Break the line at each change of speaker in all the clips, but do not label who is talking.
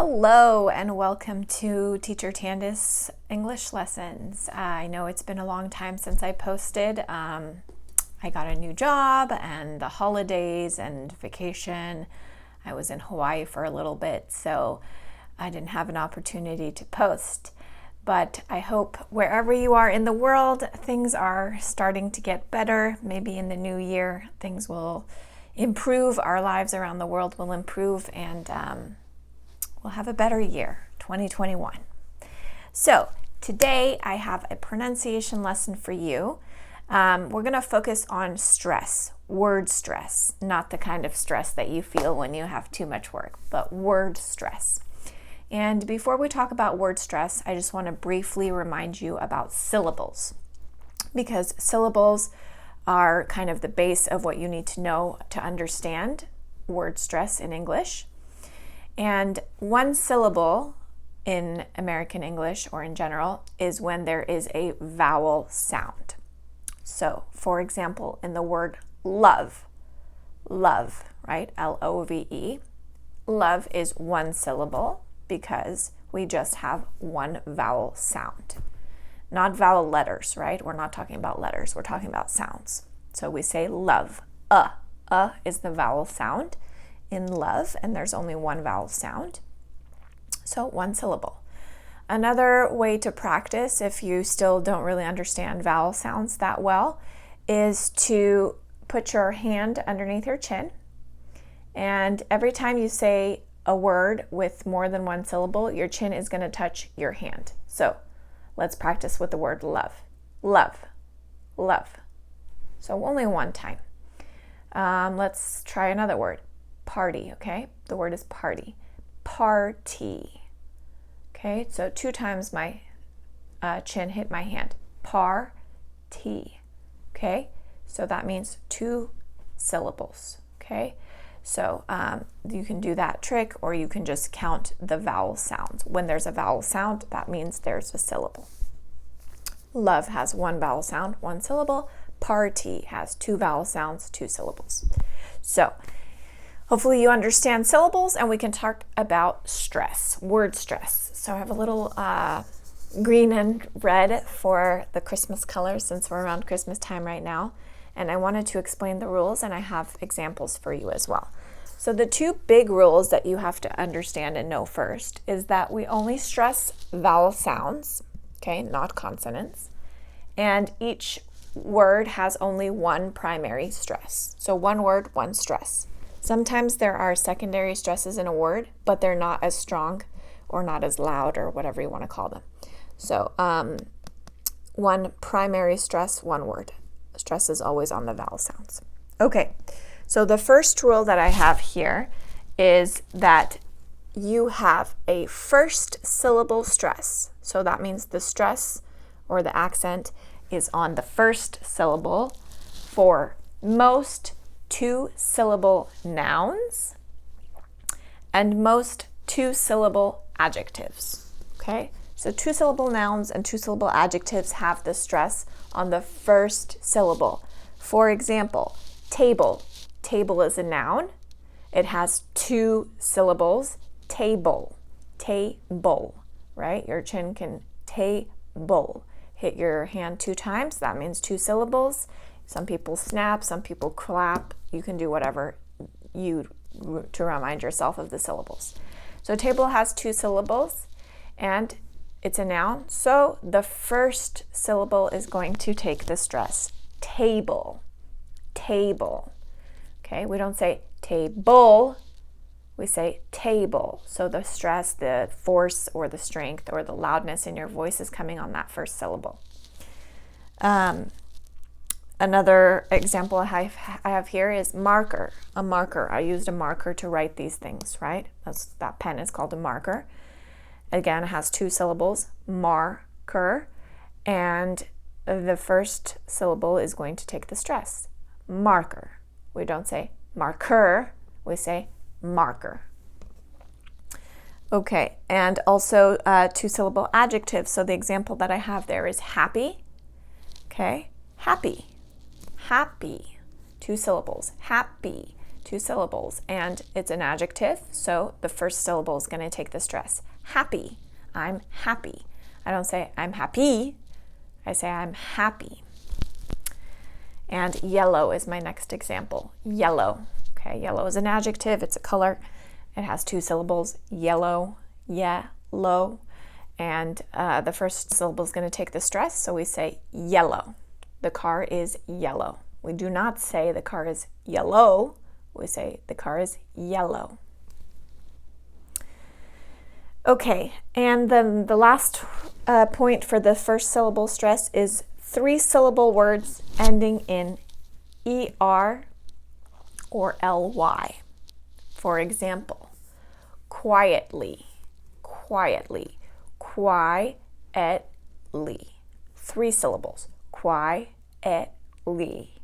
Hello and welcome to Teacher Tandis English Lessons. I know it's been a long time since I posted. I got a new job and the holidays and vacation. I was in Hawaii for a little bit, so I didn't have an opportunity to post. But I hope wherever you are in the world, things are starting to get better. Maybe in the new year, things will improve. Our lives around the world will improve, and we'll have a better year, 2021. So today I have a pronunciation lesson for you. We're going to focus on stress, word stress, not the kind of stress that you feel when you have too much work, but word stress. And before we talk about word stress, I just want to briefly remind you about syllables, because syllables are kind of the base of what you need to know to understand word stress in English. And one syllable in American English or in general is when there is a vowel sound. So, for example, in the word love, right? L-O-V-E. Love is one syllable because we just have one vowel sound. Not vowel letters, right? We're not talking about letters, we're talking about sounds. So we say love, is the vowel sound in love, and there's only one vowel sound. So one syllable. Another way to practice, if you still don't really understand vowel sounds that well, is to put your hand underneath your chin, and every time you say a word with more than one syllable, your chin is going to touch your hand. So let's practice with the word love. Love. So only one time. Let's try another word. Party, okay? The word is party. Party. Okay, so 2 times my chin hit my hand. Party. Okay, so that means 2 syllables. Okay, so you can do that trick, or you can just count the vowel sounds. When there's a vowel sound, that means there's a syllable. Love has 1 vowel sound, 1 syllable. Party has 2 vowel sounds, 2 syllables. So hopefully you understand syllables, and we can talk about stress, word stress. So I have a little green and red for the Christmas colors since we're around Christmas time right now. And I wanted to explain the rules, and I have examples for you as well. So the 2 big rules that you have to understand and know first is that we only stress vowel sounds, okay, not consonants. And each word has only 1 primary stress. So 1 word, 1 stress. Sometimes there are secondary stresses in a word, but they're not as strong or not as loud or whatever you want to call them. So 1 primary stress, 1 word. Stress is always on the vowel sounds. Okay, so the first rule that I have here is that you have a first syllable stress. So that means the stress or the accent is on the first syllable for most 2-syllable nouns and most 2-syllable adjectives. Okay, so 2-syllable nouns and 2-syllable adjectives have the stress on the first syllable. For example, table. Table is a noun. It has 2 syllables. Table. Table, right? Your chin can table. Hit your hand 2 times. That means 2 syllables. Some people snap, some people clap. You can do whatever to remind yourself of the syllables. So table has 2 syllables, and it's a noun. So the first syllable is going to take the stress. Table. Table. Okay, we don't say table. We say table. So the stress, the force or the strength or the loudness in your voice is coming on that first syllable. Another example I have here is marker. A marker. I used a marker to write these things, right? That pen is called a marker. Again, it has 2 syllables, marker, and the first syllable is going to take the stress. Marker. We don't say marker, we say marker. Okay, and also 2-syllable adjectives. So the example that I have there is happy. Okay, happy. Happy. 2 syllables. Happy. 2 syllables, and it's an adjective, so the first syllable is going to take the stress. Happy. I'm happy. I don't say I'm happy. I say I'm happy. And yellow is my next example. Yellow. Okay, yellow is an adjective. It's a color. It has 2 syllables. Yellow, yellow. And the first syllable is going to take the stress, so we say yellow. The car is yellow. We do not say the car is yellow. We say the car is yellow. Okay, and then the last point for the first syllable stress is 3-syllable words ending in ER or LY. For example, quietly, quietly, quietly. 3 syllables, quietly.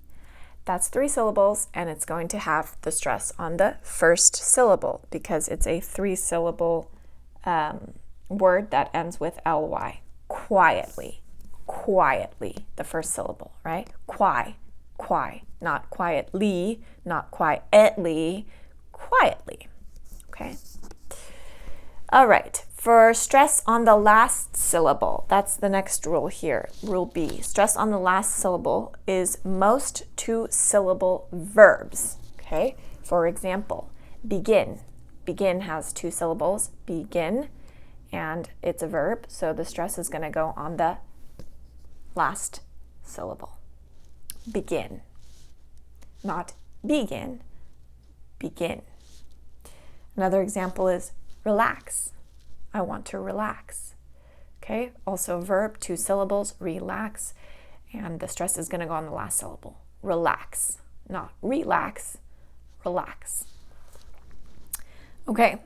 That's 3 syllables, and it's going to have the stress on the first syllable because it's a 3-syllable word that ends with ly. Quietly, quietly, the first syllable, right? Qui, not quietly, not quietly, quietly, okay? All right, for stress on the last syllable, that's the next rule here, rule B. Stress on the last syllable is most 2-syllable verbs, okay? For example, begin. Begin has 2 syllables, begin, and it's a verb, so the stress is going to go on the last syllable. Begin, not begin, begin. Another example is relax. I want to relax. Okay, also verb, 2 syllables, relax, and the stress is going to go on the last syllable. Relax, not relax, relax. Okay,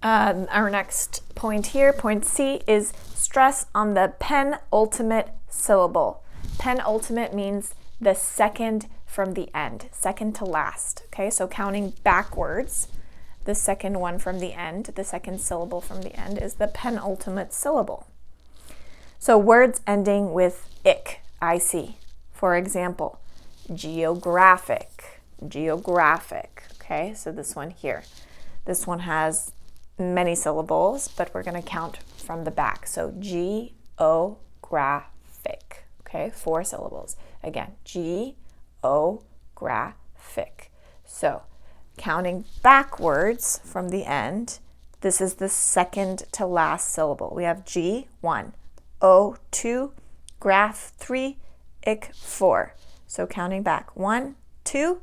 our next point here, point C, is stress on the penultimate syllable. Penultimate means the second from the end, second to last. Okay, so counting backwards, the second one from the end, the second syllable from the end is the penultimate syllable. So words ending with ic, I-C. For example, geographic, geographic. Okay, so this one here. This one has many syllables, but we're going to count from the back. So geographic. Okay, 4 syllables. Again, geographic. So counting backwards from the end, this is the second to last syllable. We have G, 1, O, 2, graph, 3, ic, 4. So counting back, 1, 2,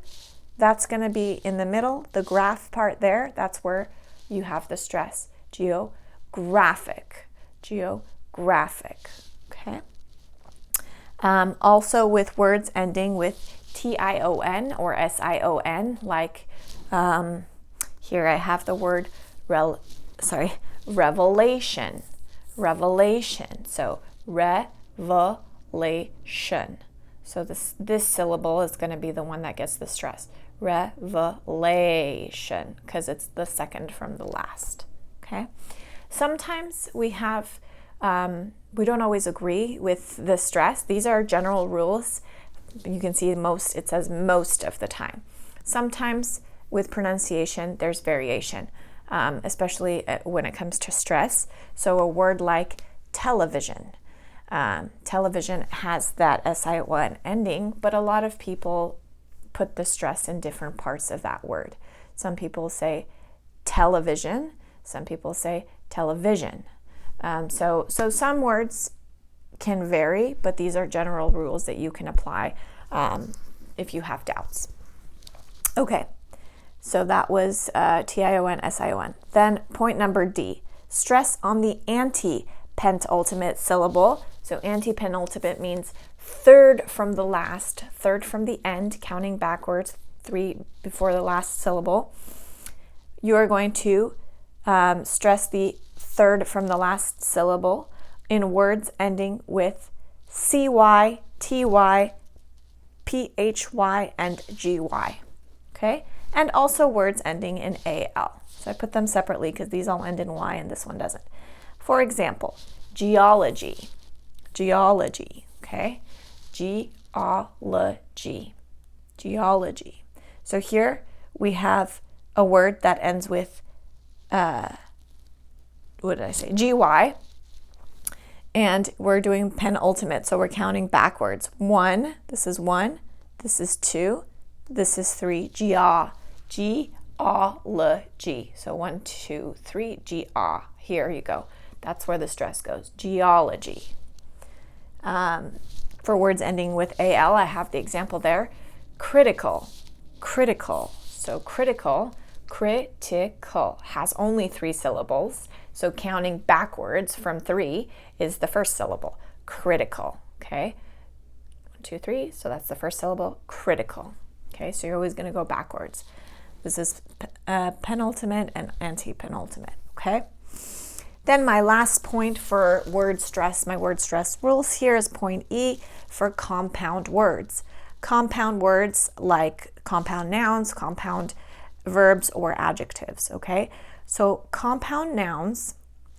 that's going to be in the middle. The graph part there, that's where you have the stress. Geographic, geographic, okay? Also with words ending with T-I-O-N or S-I-O-N, like here I have the word revelation, revelation. So revelation. So this syllable is going to be the one that gets the stress. Revelation, because it's the second from the last. Okay. Sometimes we have we don't always agree with the stress. These are general rules. You can see most, it says most of the time. Sometimes with pronunciation, there's variation, especially when it comes to stress. So a word like television. Television has that S-I-O-N ending, but a lot of people put the stress in different parts of that word. Some people say television, some people say television. So some words can vary, but these are general rules that you can apply if you have doubts. Okay, so that was T-I-O-N, S-I-O-N. Then point number D, stress on the anti-penultimate syllable. So anti-penultimate means third from the last, third from the end, counting backwards, 3 before the last syllable. You are going to stress the third from the last syllable in words ending with CY, TY, PHY, and GY. Okay? And also words ending in AL. So I put them separately because these all end in Y and this one doesn't. For example, geology. Geology. Okay? Geology. Geology. So here we have a word that ends with, what did I say? GY. And we're doing penultimate, so we're counting backwards. 1, this is 1, this is 2, this is 3, G-A, G-A-L-G. So 1, 2, 3, G-A. Here you go. That's where the stress goes, geology. For words ending with A-L, I have the example there. Critical, critical. So critical, critical has only 3 syllables. So counting backwards from 3 is the first syllable, critical, okay? 1, 2, 3, so that's the first syllable, critical, okay? So you're always going to go backwards. This is penultimate and anti-penultimate, okay? Then my last point for word stress, my word stress rules here is point E for compound words. Compound words like compound nouns, compound verbs, or adjectives, okay? So compound nouns,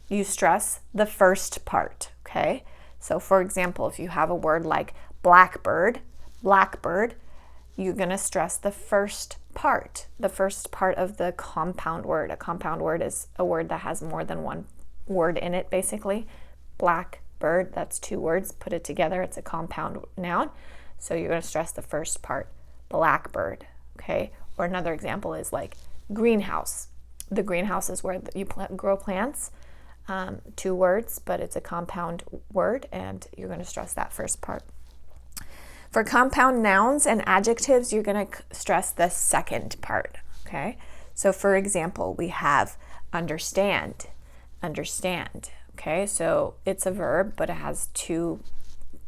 you stress the first part, okay? So for example, if you have a word like blackbird, blackbird, you're going to stress the first part of the compound word. A compound word is a word that has more than one word in it, basically. Blackbird, that's 2 words. Put it together, it's a compound noun. So you're going to stress the first part, blackbird, okay? Or another example is like greenhouse. The greenhouse is where you grow plants. 2 words, but it's a compound word, and you're going to stress that first part. For compound nouns and adjectives, you're going to stress the second part, okay? So for example, we have understand, understand, okay? So it's a verb, but it has 2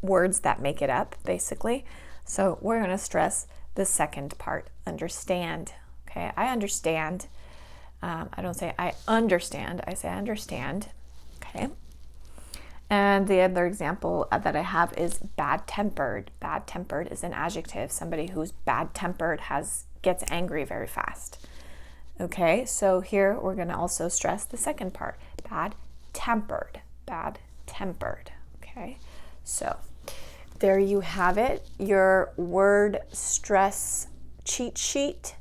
words that make it up, basically. So we're going to stress the second part, understand, okay? I understand. I don't say I understand, I say I understand, okay? And the other example that I have is bad-tempered. Bad-tempered is an adjective. Somebody who's bad-tempered gets angry very fast. Okay, so here we're going to also stress the second part, bad-tempered, bad-tempered. Okay, so there you have it, your word stress cheat sheet.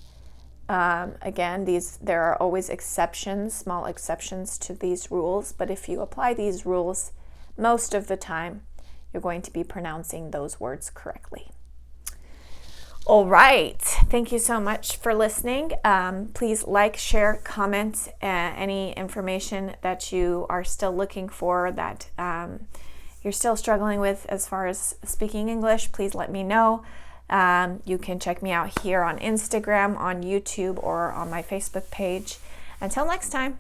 Again, there are always exceptions, small exceptions to these rules, but if you apply these rules most of the time, you're going to be pronouncing those words correctly. All right, thank you so much for listening. Please like, share, comment any information that you are still looking for, that you're still struggling with as far as speaking English. Please let me know. You can check me out here on Instagram, on YouTube, or on my Facebook page. Until next time.